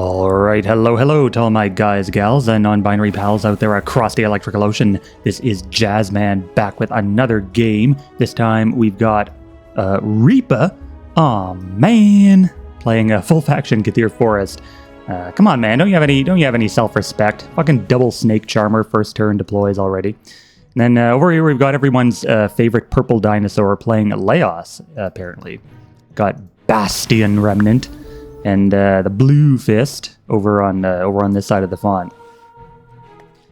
Alright, hello to all my guys, gals, and non-binary pals out there across the electrical ocean. This is Jazzman back with another game. This time we've got Reaper. Aw man, playing a full faction Kathir Forest. Come on, man, don't you have any self-respect? Fucking double Snake Charmer first turn deploys already. And then over here we've got everyone's favorite purple dinosaur playing Laos, apparently. Got Bastion Remnant. And the Blue Fist over on this side of the font.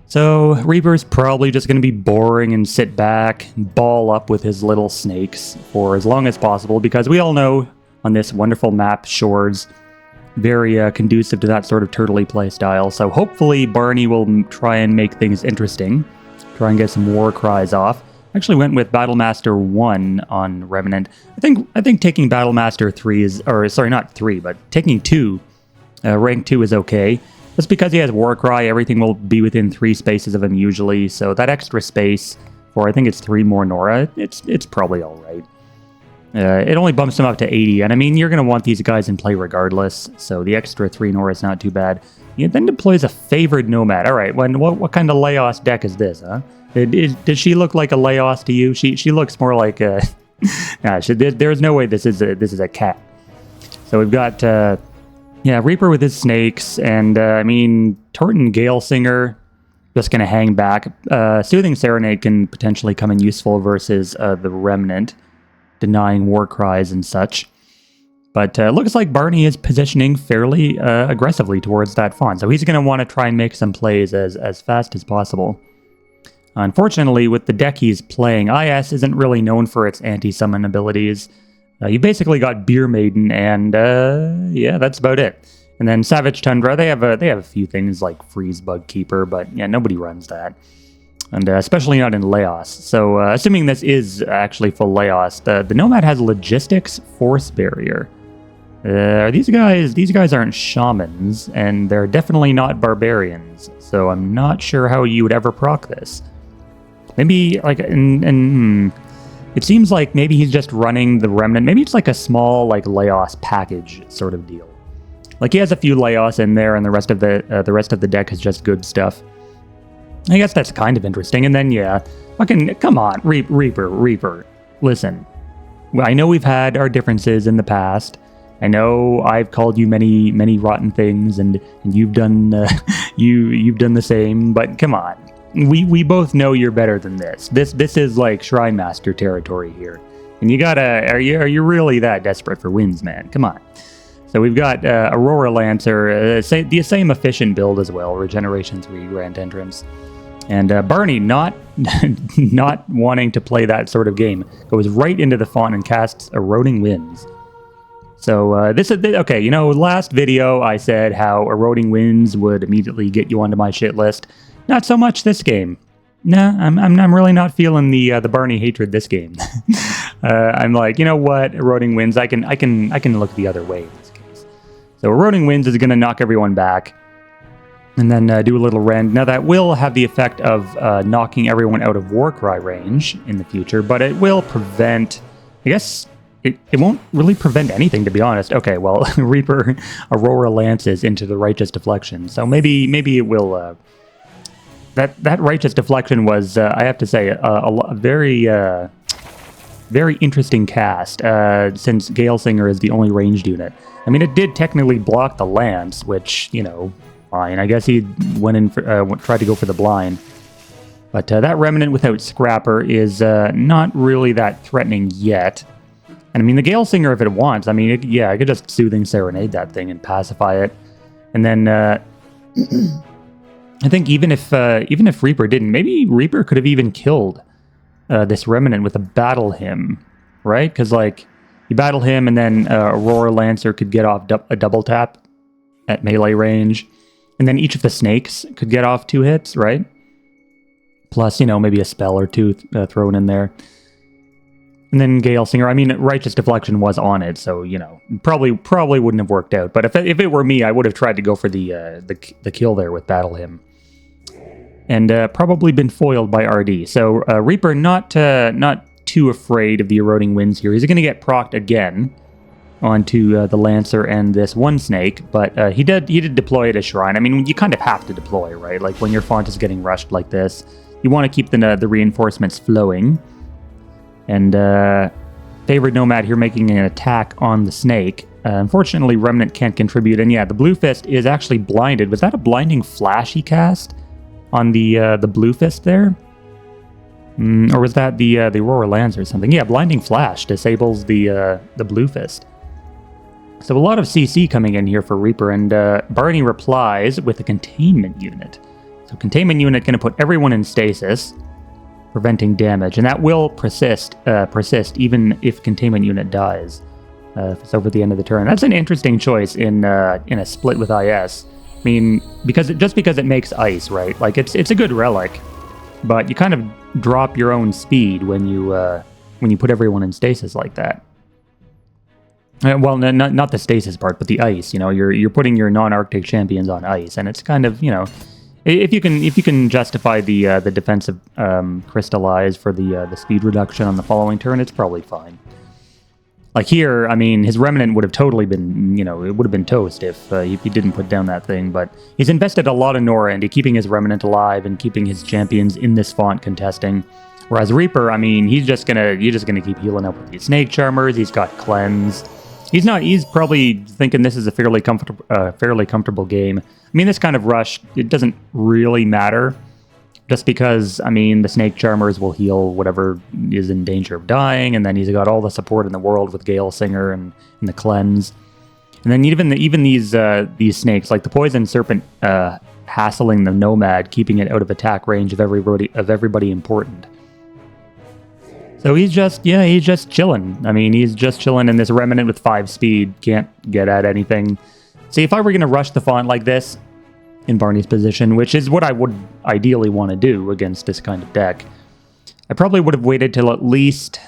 So Reaper's probably just going to be boring and sit back, ball up with his little snakes for as long as possible, because we all know on this wonderful map, Shores, very conducive to that sort of turtley play style. So hopefully Barney will try and make things interesting, try and get some war cries off. Actually went with Battlemaster 1 on Remnant. I think taking Battlemaster 3 is, or sorry, not 3, but taking 2, rank 2 is okay. That's because he has Warcry, everything will be within 3 spaces of him usually, so that extra space for, I think it's 3 more Nora, it's probably alright. It only bumps him up to 80, and I mean, you're going to want these guys in play regardless, so the extra 3 Nora is not too bad. He then deploys a Favored Nomad. Alright, what kind of Laos deck is this, huh? Does she look like a Laos to you? She looks more like a... nah, there's no way this is a cat. So we've got, yeah, Reaper with his snakes, and, I mean, Torton Galesinger just going to hang back. Soothing Serenade can potentially come in useful versus the Remnant, denying war cries and such. But looks like Barney is positioning fairly aggressively towards that font, so he's going to want to try and make some plays as fast as possible. Unfortunately, with the deck he's playing, IS isn't really known for its anti-summon abilities. You basically got Beer Maiden, and yeah, that's about it. And then Savage Tundra, they have a few things like Freeze Bug Keeper, but yeah, nobody runs that. And especially not in Laos. So assuming this is actually full Laos, the Nomad has Logistics Force Barrier. These guys aren't shamans, and they're definitely not barbarians. So I'm not sure how you would ever proc this. Maybe, like, it seems like maybe he's just running the Remnant. Maybe it's like a small, like, Laos package sort of deal. Like, he has a few Laos in there, and the rest of the deck is just good stuff. I guess that's kind of interesting. And then, yeah, fucking, come on, Reaper, listen. I know we've had our differences in the past. I know I've called you many rotten things, and you've done you've done the same. But come on. We both know you're better than this. This is like Shrine Master territory here, and you gotta. Are you really that desperate for wins, man? Come on. So we've got Aurora Lancer, the same efficient build as well. Regeneration 3 Grand Entrance, and Barney not wanting to play that sort of game goes right into the font and casts Eroding Winds. So this is okay. You know, last video I said how Eroding Winds would immediately get you onto my shit list. Not so much this game. Nah, I'm really not feeling the Barney hatred this game. I'm like, you know what, Eroding Winds, I can look the other way in this case. So Eroding Winds is gonna knock everyone back, and then do a little rend. Now that will have the effect of knocking everyone out of Warcry range in the future, but it will prevent. I guess it won't really prevent anything, to be honest. Okay, well, Reaper Aurora lances into the Righteous Deflection, so maybe it will. That Righteous Deflection was, I have to say, a very interesting cast, since Galesinger is the only ranged unit. I mean, it did technically block the lance, which, you know, fine. I guess he went in for, tried to go for the blind. But that Remnant without Scrapper is not really that threatening yet. And I mean, the Galesinger, if it wants, I mean, yeah, I could just Soothing Serenade that thing and pacify it. And then... I think even if Reaper didn't, maybe Reaper could have even killed this Remnant with a Battle Hymn, right? Because, like, you battle him, and then Aurora Lancer could get off a double tap at melee range, and then each of the snakes could get off 2 hits, right? Plus, you know, maybe a spell or 2 thrown in there. And then Galesinger, I mean, Righteous Deflection was on it, so, you know, probably wouldn't have worked out. But if it were me, I would have tried to go for the kill there with Battle Hymn. And probably been foiled by RD. So Reaper not too afraid of the Eroding Winds here. He's going to get procced again. onto the Lancer and this one snake, but he did deploy at a shrine. I mean, you kind of have to deploy, right? Like when your font is getting rushed like this, you want to keep the reinforcements flowing. And favored Nomad here making an attack on the snake. Unfortunately, Remnant can't contribute, and yeah, the Blue Fist is actually blinded. Was that a blinding flash he cast on the Blue Fist there? Or was that the Aurora Lance or something? Yeah, blinding flash disables the Blue Fist. So a lot of CC coming in here for Reaper, and Barney replies with a containment unit. So containment unit going to put everyone in stasis, preventing damage, and that will persist even if containment unit dies. If it's over the end of the turn. That's an interesting choice in a split with IS. I mean, because it makes ice, right? Like it's a good relic, but you kind of drop your own speed when you put everyone in stasis like that. Well, not the stasis part, but the ice. You know, you're putting your non-Arctic champions on ice, and it's kind of, you know, if you can justify the defensive crystallize for the speed reduction on the following turn, it's probably fine. Like here, I mean, his Remnant would have totally been, you know, it would have been toast if he didn't put down that thing, but he's invested a lot of Nora into keeping his Remnant alive and keeping his champions in this font contesting. Whereas Reaper, I mean, you're just gonna keep healing up with these Snake Charmers. He's got Cleanse. He's probably thinking this is a fairly comfortable game. I mean, this kind of rush, it doesn't really matter. Just because, I mean, the Snake Charmers will heal whatever is in danger of dying, and then he's got all the support in the world with Gale Singer and the Cleanse. And then even these snakes, like the Poison Serpent, hassling the Nomad, keeping it out of attack range of everybody important. So he's just chilling. I mean, he's just chilling in this Remnant with 5 speed, can't get at anything. See, if I were going to rush the font like this, in Barney's position, which is what I would ideally want to do against this kind of deck, I probably would have waited till at least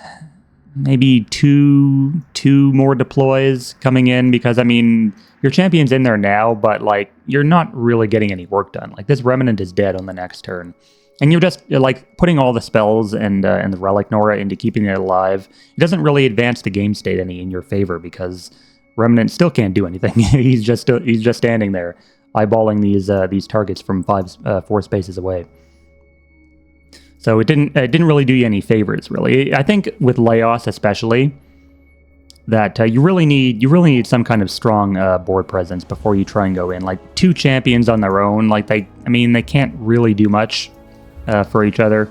maybe two more deploys coming in, because, I mean, your champion's in there now, but, like, you're not really getting any work done. Like, this Remnant is dead on the next turn. And you're just, like, putting all the spells and the Relic Nora into keeping it alive. It doesn't really advance the game state any in your favor, because Remnant still can't do anything. he's just standing there, eyeballing these targets from 4 spaces away. So it didn't really do you any favors, really. I think with Laos especially, that you really need some kind of strong board presence before you try and go in. Like 2 champions on their own, like they can't really do much for each other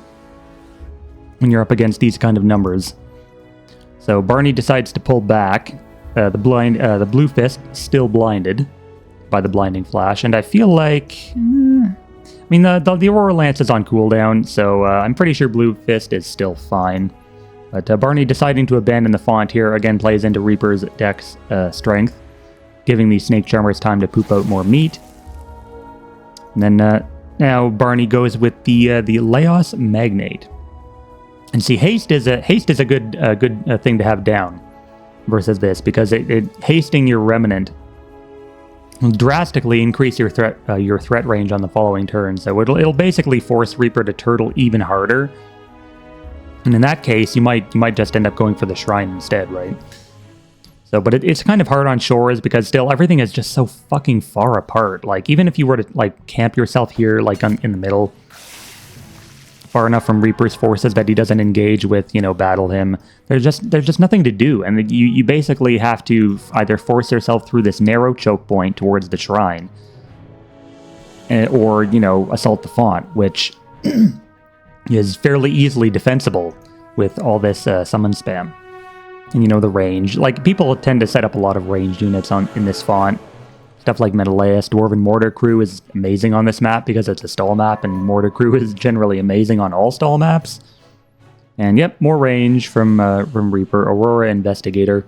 when you're up against these kind of numbers. So Barney decides to pull back. The Blue Fist still blinded by the blinding flash, and I feel like, I mean, the Aurora Lance is on cooldown, so I'm pretty sure Blue Fist is still fine. But Barney deciding to abandon the font here again plays into Reaper's deck's strength, giving these Snake Charmers time to poop out more meat. And then now Barney goes with the Laos Magnate. And see, haste is a good thing to have down versus this, because it hasting your Remnant will drastically increase your threat range on the following turn. So it'll basically force Reaper to turtle even harder. And in that case, you might just end up going for the Shrine instead, right? So, but it's kind of hard on shores, because still everything is just so fucking far apart. Like, even if you were to, like, camp yourself here, like, in the middle, far enough from Reaper's forces that he doesn't engage with, battle him, there's just nothing to do. And you basically have to either force yourself through this narrow choke point towards the Shrine, or, assault the font, which is fairly easily defensible with all this summon spam. And the range. Like, people tend to set up a lot of ranged units in this font. Stuff like Menelaus, Dwarven Mortar Crew is amazing on this map because it's a stall map, and Mortar Crew is generally amazing on all stall maps. And yep, more range from Reaper, Aurora Investigator.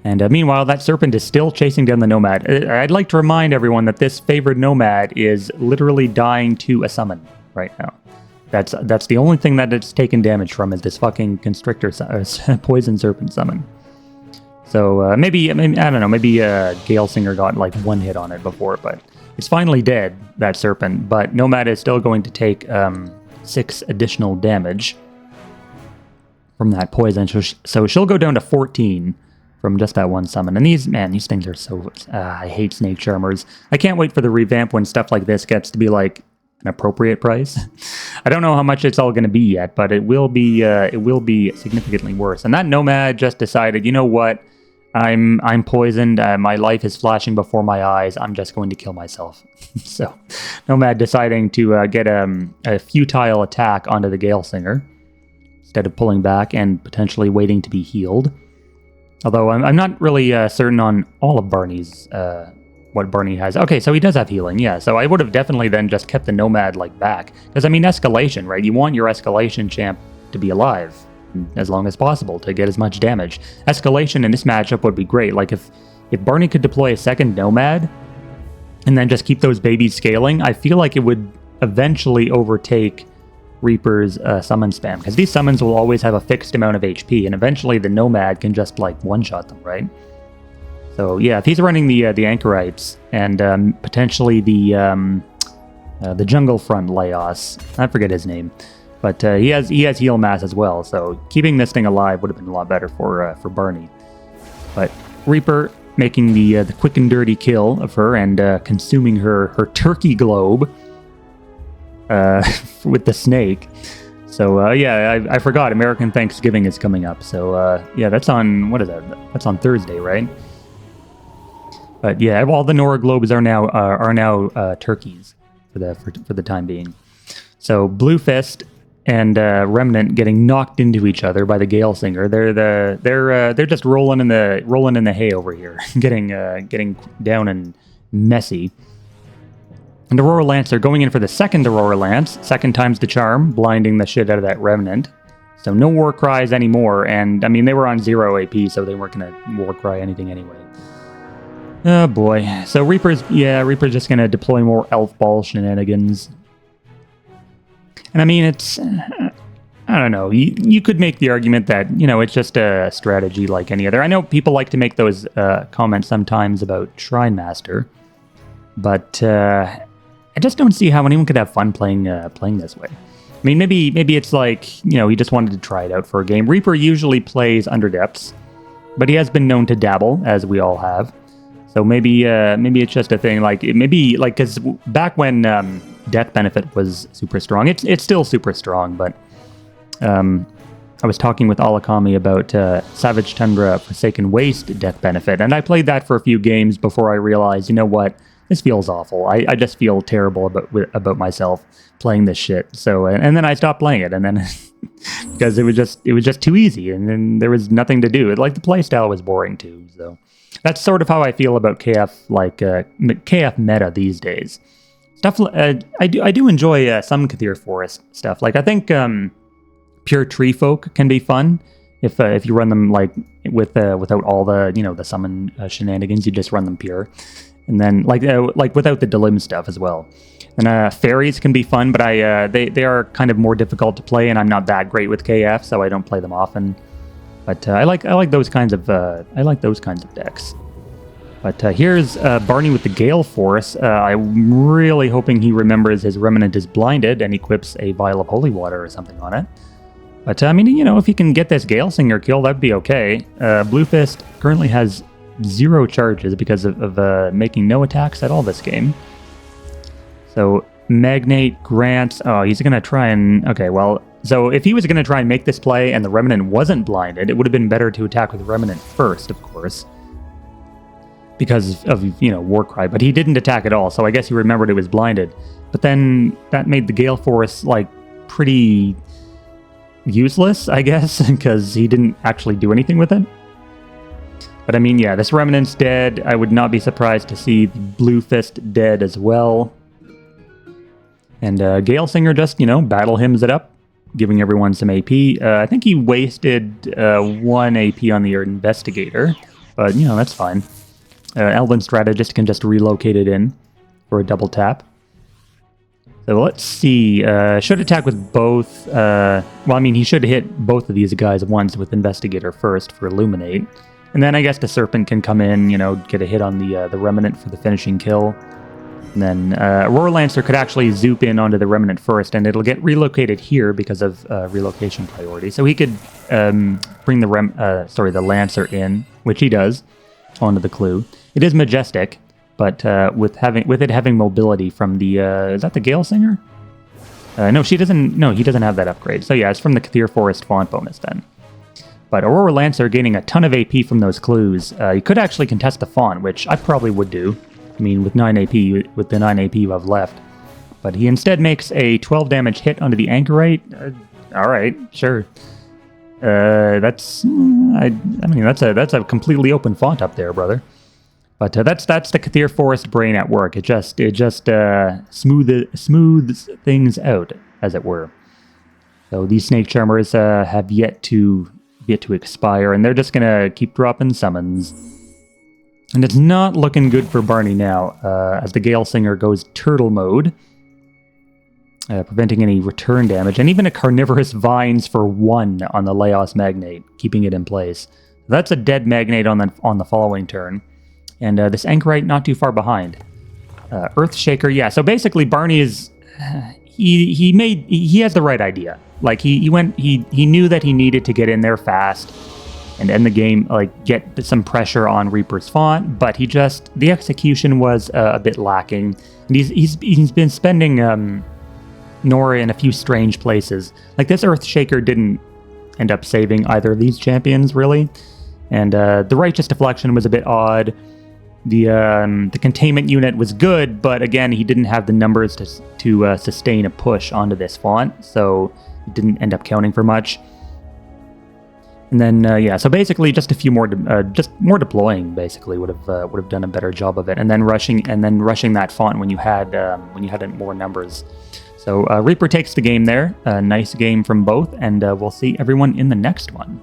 And meanwhile, that Serpent is still chasing down the Nomad. I'd like to remind everyone that this favored Nomad is literally dying to a summon right now. That's the only thing that it's taken damage from, is this fucking Constrictor Poison Serpent summon. So maybe I don't know, maybe Gale Singer got like 1 hit on it before, but it's finally dead, that Serpent. But Nomad is still going to take 6 additional damage from that poison, so she'll go down to 14 from just that one summon. And these things are so... I hate Snake Charmers. I can't wait for the revamp when stuff like this gets to be like an appropriate price. I don't know how much it's all going to be yet, but it will be significantly worse. And that Nomad just decided, you know what? I'm poisoned. My life is flashing before my eyes. I'm just going to kill myself. So, Nomad deciding to get a futile attack onto the Gale Singer instead of pulling back and potentially waiting to be healed. Although I'm not really certain on all of Barney's what Barney has. Okay, so he does have healing. Yeah, so I would have definitely then just kept the Nomad like back because I mean escalation, right? You want your escalation champ to be alive as long as possible to get as much damage. Escalation in this matchup would be great. Like if Barney could deploy a second Nomad and then just keep those babies scaling, I feel like it would eventually overtake Reaper's summon spam, because these summons will always have a fixed amount of HP, and eventually the Nomad can just like one-shot them, right? So yeah, if he's running the Anchorites and potentially the Jungle Front Laos, I forget his name, but he has heal mass as well. So keeping this thing alive would have been a lot better for Barney. But Reaper making the quick and dirty kill of her and consuming her turkey globe with the snake. So yeah, I forgot American Thanksgiving is coming up. So yeah, that's on, what is that? That's on Thursday, right? But yeah, all the Nora globes are now turkeys for the time being. So Blue Fist and Remnant getting knocked into each other by the Gale Singer. They're just rolling in the hay over here, getting down and messy. And Aurora Lancer going in for the second Aurora Lance, second time's the charm, blinding the shit out of that Remnant. So no war cries anymore, and I mean they were on 0 AP, so they weren't gonna war cry anything anyway. Oh boy. So Reaper's just gonna deploy more Elf Ball shenanigans. And I mean, it's, I don't know, you could make the argument that, you know, it's just a strategy like any other. I know people like to make those comments sometimes about Shrine Master, but I just don't see how anyone could have fun playing this way. I mean, maybe it's like, you know, he just wanted to try it out for a game. Reaper usually plays Underdepths, but he has been known to dabble, as we all have. So maybe it's just a thing, like, maybe, like, because back when Death Benefit was super strong, it's still super strong, but I was talking with Alakami about Savage Tundra Forsaken Waste Death Benefit, and I played that for a few games before I realized, you know what, this feels awful. I just feel terrible about myself playing this shit. So, and then I stopped playing it, and then because it was just too easy, and then there was nothing to do. Like the playstyle was boring too. So that's sort of how I feel about KF, like KF meta these days. Stuff I do enjoy some Kathir Forest stuff. Like I think pure Tree Folk can be fun if you run them like without all the, you know, the summon shenanigans. You just run them pure. And then, like without the Delim stuff as well. And fairies can be fun, but they are kind of more difficult to play, and I'm not that great with KF, so I don't play them often. But I like those kinds of decks. But here's Barney with the Gale Force. I'm really hoping he remembers his Remnant is blinded and equips a Vial of Holy Water or something on it. But I mean, you know, if he can get this Gale Singer kill, that'd be okay. Blue Fist currently has 0 charges because of making no attacks at all this game. So Magnate grants. Oh, he's gonna try and, okay, well, so if he was gonna try and make this play and the Remnant wasn't blinded, it would have been better to attack with Remnant first, of course, because of, you know, Warcry. But he didn't attack at all, so I guess he remembered it was blinded. But then that made the Gale Force like pretty useless, I guess, because he didn't actually do anything with it. But I mean, yeah, this Remnant's dead. I would not be surprised to see the Blue Fist dead as well. And Gale Singer just, you know, battle hymns it up, giving everyone some AP. I think he wasted 1 AP on the Investigator, but, you know, that's fine. Elven Strategist can just relocate it in for a double tap. So let's see. Should attack with both. Well, I mean, he should hit both of these guys once with Investigator first for Illuminate. And then I guess the Serpent can come in, you know, get a hit on the Remnant for the finishing kill. And then Aurora Lancer could actually zoop in onto the Remnant first, and it'll get relocated here because of relocation priority. So he could bring the Lancer in, which he does, onto the Clue. It is majestic, but with it having mobility from the is that the Gale Singer? No, she doesn't. No, he doesn't have that upgrade. So yeah, it's from the Kathir Forest font bonus then. But Aurora Lancer gaining a ton of AP from those clues. You could actually contest the font, which I probably would do. I mean, with 9 AP, with the 9 AP you have left. But he instead makes a 12 damage hit onto the Anchorite. All right, sure. That's a completely open font up there, brother. But that's the Kathir Forest brain at work. It just smooths things out, as it were. So these Snake Charmers have yet to expire, and they're just gonna keep dropping summons. And it's not looking good for Barney now, as the Gale Singer goes turtle mode, preventing any return damage, and even a Carnivorous Vines for 1 on the Laos Magnate, keeping it in place. That's a dead Magnate on the following turn, and this Anchorite not too far behind. Earthshaker, yeah. So basically, Barney is he has the right idea. Like he knew that he needed to get in there fast and end the game, like get some pressure on Reaper's font, but the execution was a bit lacking. And he's been spending Nora in a few strange places. Like this Earthshaker didn't end up saving either of these champions really, and the Righteous Deflection was a bit odd. The containment unit was good, but again, he didn't have the numbers to sustain a push onto this font, so it didn't end up counting for much. And then yeah, so basically just a few more, just more deploying basically would have done a better job of it, and then rushing that font when you had more numbers. So Reaper takes the game there. A nice game from both, and we'll see everyone in the next one.